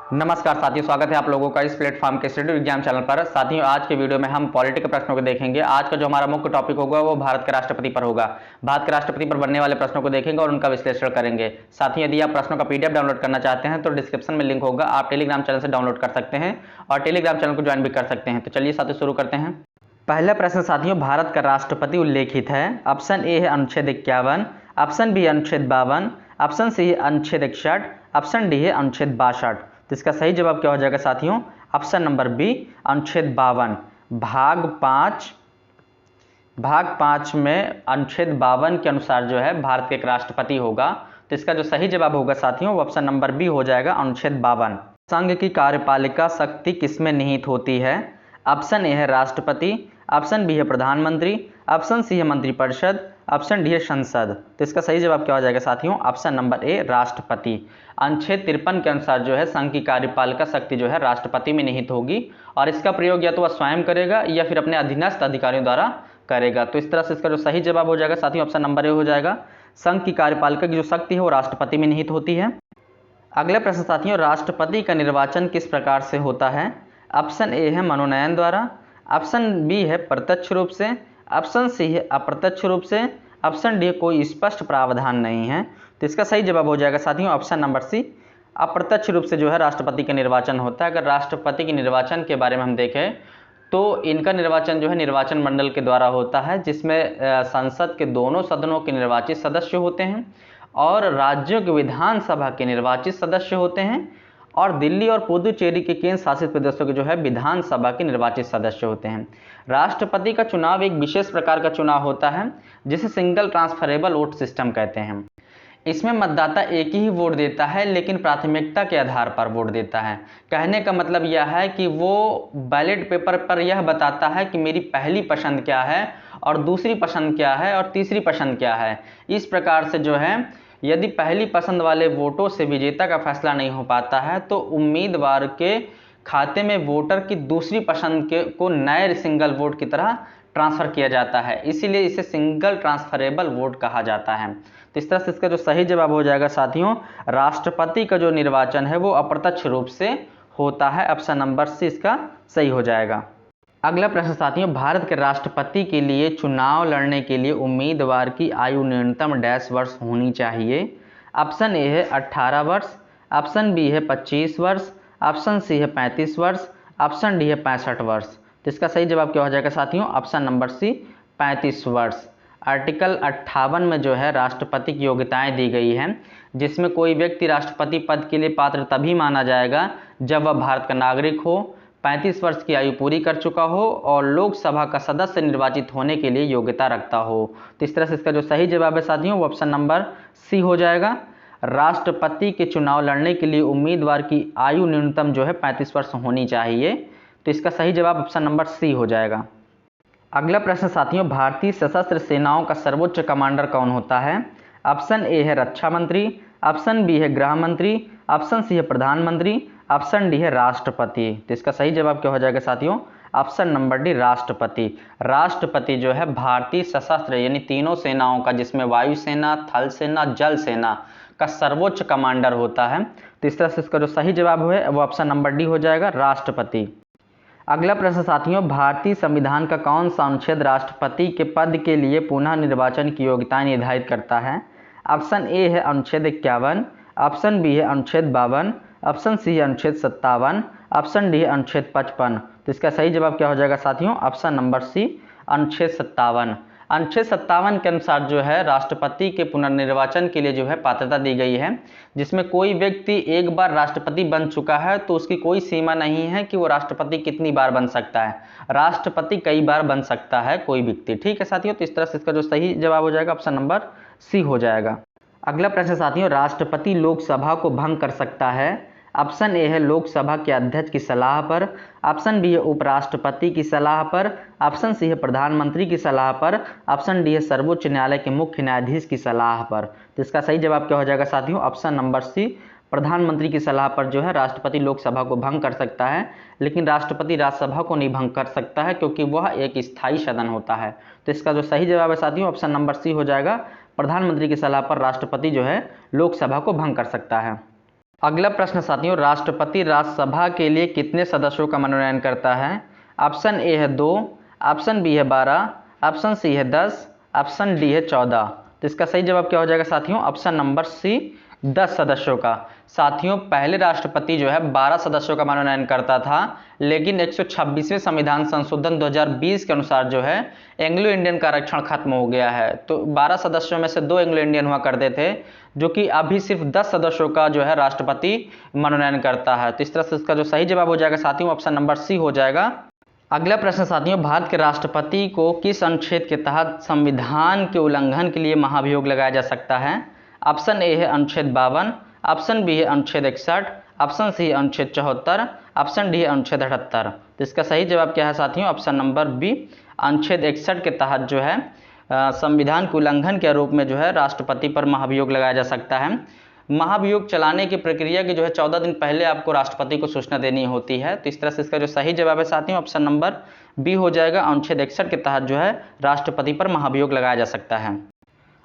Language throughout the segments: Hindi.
नमस्कार साथियों, स्वागत है आप लोगों का इस प्लेटफॉर्म के स्टडी एग्जाम चैनल पर। साथियों, आज के वीडियो में हम पॉलिटी के प्रश्नों को देखेंगे। आज का जो हमारा मुख्य टॉपिक होगा वो भारत के राष्ट्रपति पर होगा। भारत के राष्ट्रपति पर बनने वाले प्रश्नों को देखेंगे और उनका विश्लेषण करेंगे। साथियों, यदि आप प्रश्नों का पीडीएफ डाउनलोड करना चाहते हैं तो डिस्क्रिप्शन में लिंक होगा, आप टेलीग्राम चैनल से डाउनलोड कर सकते हैं और टेलीग्राम चैनल को ज्वाइन भी कर सकते हैं। तो चलिए साथियों शुरू करते हैं। पहला प्रश्न साथियों, भारत का राष्ट्रपति उल्लेखित है। ऑप्शन ए है अनुच्छेद 51, ऑप्शन बी अनुच्छेद 52, ऑप्शन सी है अनुच्छेद 61, ऑप्शन डी है अनुच्छेद 62। तो इसका सही जवाब क्या हो जाएगा साथियों? ऑप्शन नंबर बी अनुच्छेद 52। भाग 5 में अनुच्छेद 52 के अनुसार जो है भारत के एक राष्ट्रपति होगा। तो इसका जो सही जवाब होगा साथियों वो ऑप्शन नंबर बी हो जाएगा, अनुच्छेद 52। संघ की कार्यपालिका शक्ति किसमें निहित होती है? ऑप्शन ए है राष्ट्रपति, ऑप्शन बी है प्रधानमंत्री, ऑप्शन सी है मंत्रिपरिषद, ऑप्शन डी है संसद। तो इसका सही जवाब क्या हो जाएगा साथियों? ऑप्शन नंबर ए राष्ट्रपति। अनुच्छेद 53 के अनुसार जो है संघ की कार्यपालिका शक्ति जो है राष्ट्रपति में निहित होगी और इसका प्रयोग या तो वह स्वयं करेगा या फिर अपने अधीनस्थ अधिकारियों द्वारा करेगा। तो इस तरह से इसका जो सही जवाब हो जाएगा साथियों ऑप्शन नंबर ए हो जाएगा। संघ की कार्यपालिका की जो शक्ति है वो राष्ट्रपति में निहित होती है। अगला प्रश्न साथियों, राष्ट्रपति का निर्वाचन किस प्रकार से होता है? ऑप्शन ए है मनोनयन द्वारा, ऑप्शन बी है प्रत्यक्ष रूप से, ऑप्शन सी है अप्रत्यक्ष रूप से, ऑप्शन डी कोई स्पष्ट प्रावधान नहीं है। तो इसका सही जवाब हो जाएगा साथियों ऑप्शन नंबर सी, अप्रत्यक्ष रूप से जो है राष्ट्रपति का निर्वाचन होता है। अगर राष्ट्रपति के निर्वाचन के बारे में हम देखें तो इनका निर्वाचन जो है निर्वाचन मंडल के द्वारा होता है, जिसमें संसद के दोनों सदनों के निर्वाचित सदस्य होते हैं और राज्यों के विधानसभा के निर्वाचित सदस्य होते हैं और दिल्ली और पुदुचेरी के केंद्र शासित प्रदेशों के जो है विधानसभा के निर्वाचित सदस्य होते हैं। राष्ट्रपति का चुनाव एक विशेष प्रकार का चुनाव होता है जिसे सिंगल ट्रांसफरेबल वोट सिस्टम कहते हैं। इसमें मतदाता एक ही वोट देता है लेकिन प्राथमिकता के आधार पर वोट देता है। कहने का मतलब यह है कि वो बैलेट पेपर पर यह बताता है कि मेरी पहली पसंद क्या है और दूसरी पसंद क्या है और तीसरी पसंद क्या है। इस प्रकार से जो है यदि पहली पसंद वाले वोटों से विजेता का फैसला नहीं हो पाता है तो उम्मीदवार के खाते में वोटर की दूसरी पसंद के को नए सिंगल वोट की तरह ट्रांसफर किया जाता है, इसीलिए इसे सिंगल ट्रांसफरेबल वोट कहा जाता है। तो इस तरह से इसका जो सही जवाब हो जाएगा साथियों, राष्ट्रपति का जो निर्वाचन है वो अप्रत्यक्ष रूप से होता है। ऑप्शन नंबर सी इसका सही हो जाएगा। अगला प्रश्न साथियों, भारत के राष्ट्रपति के लिए चुनाव लड़ने के लिए उम्मीदवार की आयु न्यूनतम डैश वर्ष होनी चाहिए। ऑप्शन ए है 18 वर्ष, ऑप्शन बी है 25 वर्ष, ऑप्शन सी है 35 वर्ष, ऑप्शन डी है 65 वर्ष। तो इसका सही जवाब क्या हो जाएगा साथियों? ऑप्शन नंबर सी 35 वर्ष। आर्टिकल 58 में जो है राष्ट्रपति की योग्यताएं दी गई हैं, जिसमें कोई व्यक्ति राष्ट्रपति पद के लिए पात्र तभी माना जाएगा जब वह भारत का नागरिक हो, 35 वर्ष की आयु पूरी कर चुका हो और लोकसभा का सदस्य निर्वाचित होने के लिए योग्यता रखता हो। तो इस तरह से इसका जो सही जवाब है साथियों वो ऑप्शन नंबर सी हो जाएगा। राष्ट्रपति के चुनाव लड़ने के लिए उम्मीदवार की आयु न्यूनतम जो है 35 वर्ष होनी चाहिए। तो इसका सही जवाब ऑप्शन नंबर सी हो जाएगा। अगला प्रश्न साथियों, भारतीय सशस्त्र सेनाओं का सर्वोच्च कमांडर कौन होता है? ऑप्शन ए है रक्षा मंत्री, ऑप्शन बी है गृह मंत्री, ऑप्शन सी है प्रधानमंत्री, ऑप्शन डी है राष्ट्रपति। तो इसका सही जवाब क्या हो जाएगा साथियों? ऑप्शन नंबर डी राष्ट्रपति। राष्ट्रपति जो है भारतीय सशस्त्र यानी तीनों सेनाओं का, जिसमें वायुसेना, थल सेना, जल सेना का सर्वोच्च कमांडर होता है। तो इस तरह से इसका जो सही जवाब है वो ऑप्शन नंबर डी हो जाएगा, राष्ट्रपति। अगला प्रश्न साथियों, भारतीय संविधान का कौन सा अनुच्छेद राष्ट्रपति के पद के लिए पुनः निर्वाचन की योग्यता निर्धारित करता है? ऑप्शन ए है अनुच्छेद 51, ऑप्शन बी है अनुच्छेद 52, ऑप्शन सी है अनुच्छेद 57, ऑप्शन डी है अनुच्छेद 55। तो इसका सही जवाब क्या हो जाएगा साथियों? ऑप्शन नंबर सी अनुच्छेद 57। अनुच्छेद 57 के अनुसार जो है राष्ट्रपति के पुनर्निर्वाचन के लिए जो है पात्रता दी गई है, जिसमें कोई व्यक्ति एक बार राष्ट्रपति बन चुका है तो उसकी कोई सीमा नहीं है कि वो राष्ट्रपति कितनी बार बन सकता है। राष्ट्रपति कई बार बन सकता है कोई व्यक्ति, ठीक है साथियों। तो इस तरह से इसका जो सही जवाब हो जाएगा ऑप्शन नंबर सी हो जाएगा। अगला प्रश्न साथियों, राष्ट्रपति लोकसभा को भंग कर सकता है। ऑप्शन ए है लोकसभा के अध्यक्ष की सलाह पर, ऑप्शन बी है उपराष्ट्रपति की सलाह पर, ऑप्शन सी है प्रधानमंत्री की सलाह पर, ऑप्शन डी है सर्वोच्च न्यायालय के मुख्य न्यायाधीश की सलाह पर। तो इसका सही जवाब क्या हो जाएगा साथियों? ऑप्शन नंबर सी प्रधानमंत्री की सलाह पर जो है राष्ट्रपति लोकसभा को भंग कर सकता है, लेकिन राष्ट्रपति राज्यसभा को नहीं भंग कर सकता है क्योंकि वह एक स्थायी सदन होता है। तो इसका जो सही जवाब है साथियों ऑप्शन नंबर सी हो जाएगा। प्रधानमंत्री की सलाह पर राष्ट्रपति जो है लोकसभा को भंग कर सकता है। अगला प्रश्न साथियों, राष्ट्रपति राज्यसभा के लिए कितने सदस्यों का मनोनयन करता है? ऑप्शन ए है 2, ऑप्शन बी है 12, ऑप्शन सी है 10, ऑप्शन डी है 14। तो इसका सही जवाब क्या हो जाएगा साथियों? ऑप्शन नंबर सी 10 सदस्यों का। साथियों, पहले राष्ट्रपति जो है 12 सदस्यों का मनोनयन करता था, लेकिन 126वें संविधान संशोधन 2020 के अनुसार जो है एंग्लो इंडियन का आरक्षण खत्म हो गया है। तो 12 सदस्यों में से 2 एंग्लो इंडियन हुआ करते थे, जो कि अभी सिर्फ 10 सदस्यों का जो है राष्ट्रपति मनोनयन करता है। तो इस तरह से इसका जो सही जवाब हो जाएगा साथियों, ऑप्शन नंबर सी हो जाएगा। अगला प्रश्न साथियों, भारत के राष्ट्रपति को किस अनुच्छेद के तहत संविधान के उल्लंघन के लिए महाभियोग लगाया जा सकता है? ऑप्शन ए है अनुच्छेद 52, ऑप्शन बी है अनुच्छेद 61, ऑप्शन सी है अनुच्छेद 74, ऑप्शन डी है अनुच्छेद 78। तो इसका सही जवाब क्या है साथियों? ऑप्शन नंबर बी अनुच्छेद 61 के तहत जो है संविधान के उल्लंघन के आरोप में जो है राष्ट्रपति पर महाभियोग लगाया जा सकता है। महाभियोग चलाने की प्रक्रिया की जो है 14 दिन पहले आपको राष्ट्रपति को सूचना देनी होती है। तो इस तरह से इसका जो सही जवाब है साथियों, ऑप्शन नंबर बी हो जाएगा। अनुच्छेद 61 के तहत जो है राष्ट्रपति पर महाभियोग लगाया जा सकता है।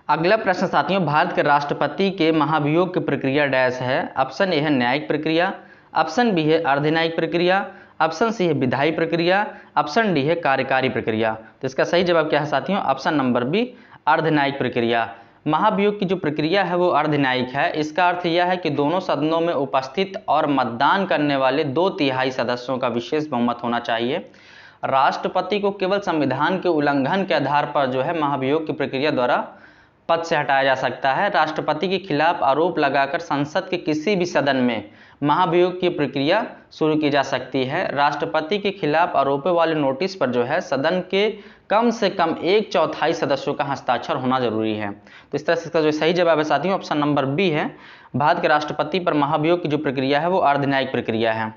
अगला प्रश्न साथियों, भारत के राष्ट्रपति के महाभियोग की प्रक्रिया डैश है। ऑप्शन ए है न्यायिक प्रक्रिया, ऑप्शन बी है अर्धन्यायिक प्रक्रिया, ऑप्शन सी है विधायी प्रक्रिया, ऑप्शन डी है कार्यकारी प्रक्रिया। तो इसका सही जवाब क्या है साथियों? ऑप्शन नंबर बी अर्धन्यायिक प्रक्रिया। महाभियोग की जो प्रक्रिया है वो अर्धन्यायिक है। इसका अर्थ यह है कि दोनों सदनों में उपस्थित और मतदान करने वाले 2/3 सदस्यों का विशेष बहुमत होना चाहिए। राष्ट्रपति को केवल संविधान के उल्लंघन के आधार पर जो है महाभियोग की प्रक्रिया द्वारा पद से हटाया जा सकता है। राष्ट्रपति के खिलाफ आरोप लगाकर संसद के किसी भी सदन में महाभियोग की प्रक्रिया शुरू की जा सकती है। राष्ट्रपति के खिलाफ आरोपों वाले नोटिस पर जो है सदन के कम से कम 1/4 सदस्यों का हस्ताक्षर होना जरूरी है। तो इस तरह से इसका जो सही जवाब है साथियों, ऑप्शन नंबर बी है। भारत के राष्ट्रपति पर महाभियोग की जो प्रक्रिया है वो अर्धन्यायिक प्रक्रिया है।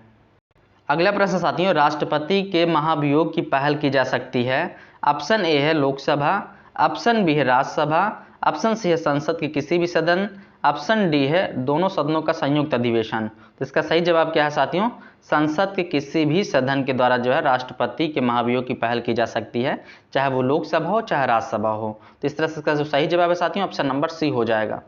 अगला प्रश्न साथियों, राष्ट्रपति के महाभियोग की पहल की जा सकती है। ऑप्शन ए है लोकसभा, ऑप्शन बी है राज्यसभा, ऑप्शन सी है संसद के किसी भी सदन, ऑप्शन डी है दोनों सदनों का संयुक्त अधिवेशन। तो इसका सही जवाब क्या है साथियों? संसद के किसी भी सदन के द्वारा जो है राष्ट्रपति के महाभियोग की पहल की जा सकती है, चाहे वो लोकसभा हो चाहे राज्यसभा हो। तो इस तरह से इसका जो सही जवाब है साथियों, ऑप्शन नंबर सी हो जाएगा।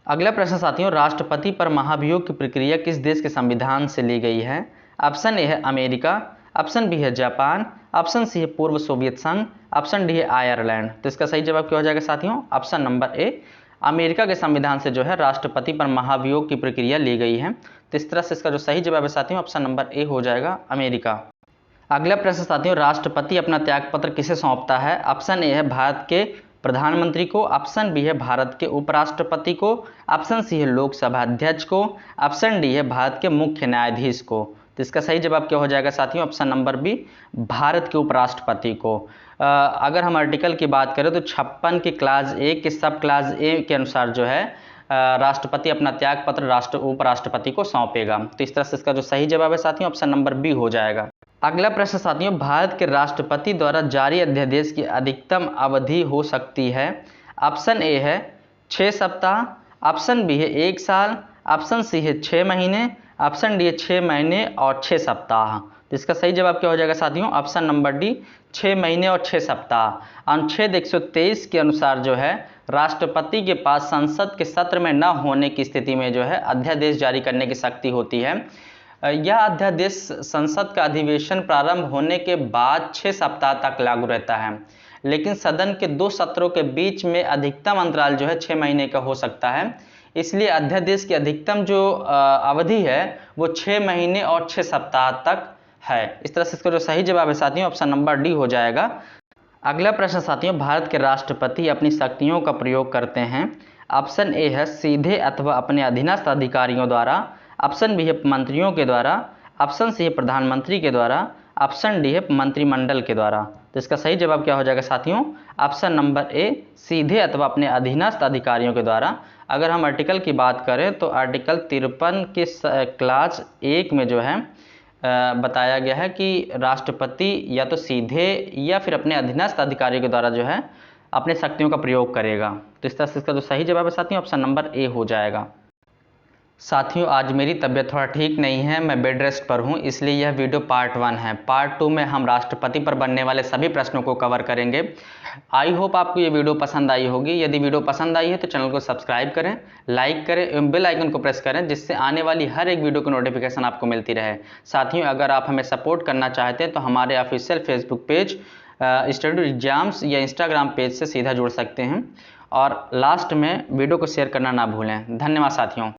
अगला प्रश्न साथियों, राष्ट्रपति पर महाभियोग की प्रक्रिया किस देश के संविधान से ली गई है? ऑप्शन ए है अमेरिका, ऑप्शन बी है जापान, ऑप्शन सी है पूर्व सोवियत संघ, ऑप्शन डी है आयरलैंड। तो इसका सही जवाब क्या हो जाएगा साथियों? ऑप्शन नंबर ए अमेरिका के संविधान से जो है राष्ट्रपति पर महाभियोग की प्रक्रिया ली गई है। तो इस तरह से इसका जो सही जवाब है साथियों, ऑप्शन नंबर ए हो जाएगा अमेरिका। अगला प्रश्न साथियों, राष्ट्रपति अपना त्यागपत्र किसे सौंपता है? ऑप्शन ए है भारत के प्रधानमंत्री को, ऑप्शन बी है भारत के उपराष्ट्रपति को, ऑप्शन सी है लोकसभा अध्यक्ष को, ऑप्शन डी है भारत के मुख्य न्यायाधीश को। तो इसका सही जवाब क्या हो जाएगा साथियों? ऑप्शन नंबर बी भारत के उपराष्ट्रपति को। अगर हम आर्टिकल की बात करें तो 56 की क्लास ए के सब क्लास ए के अनुसार जो है राष्ट्रपति अपना त्यागपत्र उपराष्ट्रपति को सौंपेगा। तो इस तरह से इसका जो सही जवाब है साथियों, ऑप्शन नंबर बी हो जाएगा। अगला प्रश्न साथियों, भारत के राष्ट्रपति द्वारा जारी अध्यादेश की अधिकतम अवधि हो सकती है। ऑप्शन ए है 6 सप्ताह, ऑप्शन बी है 1 साल, ऑप्शन सी है 6 महीने, ऑप्शन डी है 6 महीने और 6 सप्ताह। तो इसका सही जवाब क्या हो जाएगा साथियों? ऑप्शन नंबर डी 6 महीने और 6 सप्ताह। अनुच्छेद 123 के अनुसार जो है राष्ट्रपति के पास संसद के सत्र में न होने की स्थिति में जो है अध्यादेश जारी करने की शक्ति होती है। यह अध्यादेश संसद का अधिवेशन प्रारंभ होने के बाद 6 सप्ताह तक लागू रहता है, लेकिन सदन के 2 सत्रों के बीच में अधिकतम अंतराल जो है 6 महीने का हो सकता है। इसलिए अध्यादेश की अधिकतम जो अवधि है वो 6 महीने और 6 सप्ताह तक है। इस तरह से इसका जो सही जवाब है साथियों, ऑप्शन नंबर डी हो जाएगा। अगला प्रश्न साथियों, भारत के राष्ट्रपति अपनी शक्तियों का प्रयोग करते हैं। ऑप्शन ए है सीधे अथवा अपने अधीनस्थ अधिकारियों द्वारा, ऑप्शन बी है मंत्रियों के द्वारा, ऑप्शन सी है प्रधानमंत्री के द्वारा, ऑप्शन डी है मंत्रिमंडल के द्वारा। तो इसका सही जवाब क्या हो जाएगा साथियों? ऑप्शन नंबर ए सीधे अथवा अपने अधीनस्थ अधिकारियों के द्वारा। अगर हम आर्टिकल की बात करें तो आर्टिकल 53 के क्लास 1 में जो है बताया गया है कि राष्ट्रपति या तो सीधे या फिर अपने अधीनस्थ अधिकारियों के द्वारा जो है अपने शक्तियों का प्रयोग करेगा। तो इस तरह से इसका जो सही जवाब है साथियों, ऑप्शन नंबर ए हो जाएगा। साथियों, आज मेरी तबीयत थोड़ा ठीक नहीं है, मैं बेड रेस्ट पर हूं, इसलिए यह वीडियो पार्ट 1 है। पार्ट 2 में हम राष्ट्रपति पर बनने वाले सभी प्रश्नों को कवर करेंगे। आई होप आपको ये वीडियो पसंद आई होगी। यदि वीडियो पसंद आई है तो चैनल को सब्सक्राइब करें, लाइक करें एवं बेल आइकन को प्रेस करें, जिससे आने वाली हर एक वीडियो की नोटिफिकेशन आपको मिलती रहे। साथियों, अगर आप हमें सपोर्ट करना चाहते हैं तो हमारे official Facebook page study exams या इंस्टाग्राम पेज से सीधा जुड़ सकते हैं। और लास्ट में वीडियो को शेयर करना ना भूलें। धन्यवाद साथियों।